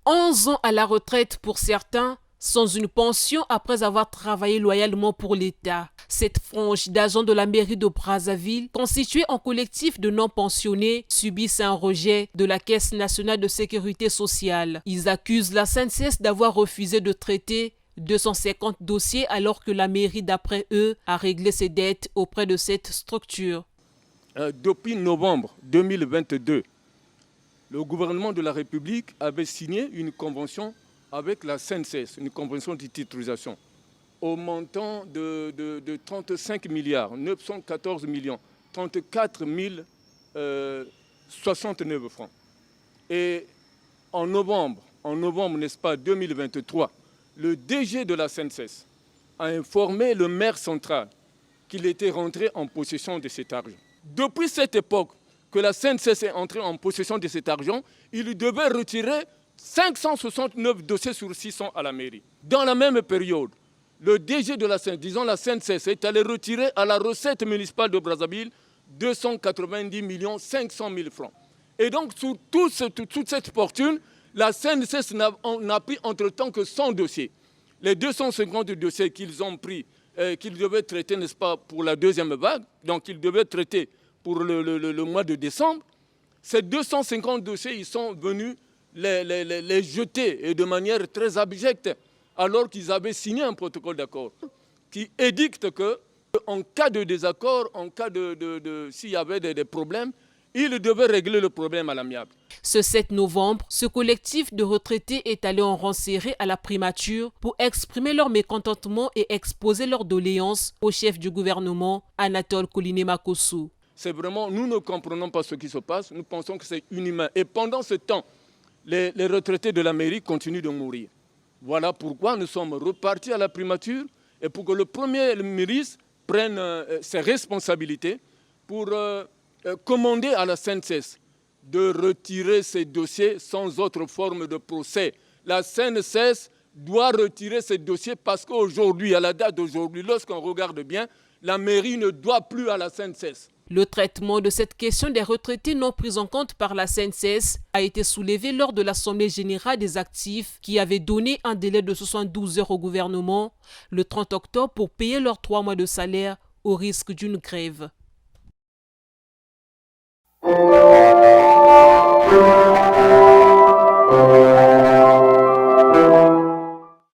11 ans à la retraite pour certains, sans une pension après avoir travaillé loyalement pour l'État. Cette frange d'agents de la mairie de Brazzaville, constituée en collectif de non-pensionnés, subissent un rejet de la Caisse nationale de sécurité sociale. Ils accusent la CNCS d'avoir refusé de traiter 250 dossiers alors que la mairie, d'après eux, a réglé ses dettes auprès de cette structure. Depuis novembre 2022, le gouvernement de la République avait signé une convention avec la CNCS, une convention de titrisation, au montant de 35 milliards, 914 millions, 34 069 francs. Et en novembre, n'est-ce pas, 2023, le DG de la CNCS a informé le maire central qu'il était rentré en possession de cet argent. Depuis cette époque que la CNCS est entrée en possession de cet argent, il devait retirer 569 dossiers sur 600 à la mairie. Dans la même période, le DG de la CNCS est allé retirer à la recette municipale de Brazzaville 290 500 000 francs. Et donc, sur toute cette fortune, la CNCS n'a pris entre-temps que 100 dossiers. Les 250 dossiers qu'ils ont pris, qu'ils devaient traiter, n'est-ce pas, pour la deuxième vague, donc ils devaient traiter pour le mois de décembre, ces 250 dossiers, ils sont venus les jeter et de manière très abjecte, alors qu'ils avaient signé un protocole d'accord qui édicte qu'en cas de désaccord, en cas s'il y avait des problèmes, ils devaient régler le problème à l'amiable. Ce 7 novembre, ce collectif de retraités est allé en rang serré à la primature pour exprimer leur mécontentement et exposer leurs doléances au chef du gouvernement, Anatole Koliné-Makossou. C'est vraiment, nous ne comprenons pas ce qui se passe, nous pensons que c'est inhumain. Et pendant ce temps, les retraités de la mairie continuent de mourir. Voilà pourquoi nous sommes repartis à la primature et pour que le premier ministre prenne ses responsabilités pour commander à la CNCS de retirer ces dossiers sans autre forme de procès. La CNCS doit retirer ces dossiers parce qu'aujourd'hui, à la date d'aujourd'hui, lorsqu'on regarde bien, la mairie ne doit plus à la CNCS. Le traitement de cette question des retraités non pris en compte par la CNCS a été soulevé lors de l'Assemblée générale des actifs qui avait donné un délai de 72 heures au gouvernement le 30 octobre pour payer leurs 3 mois de salaire au risque d'une grève.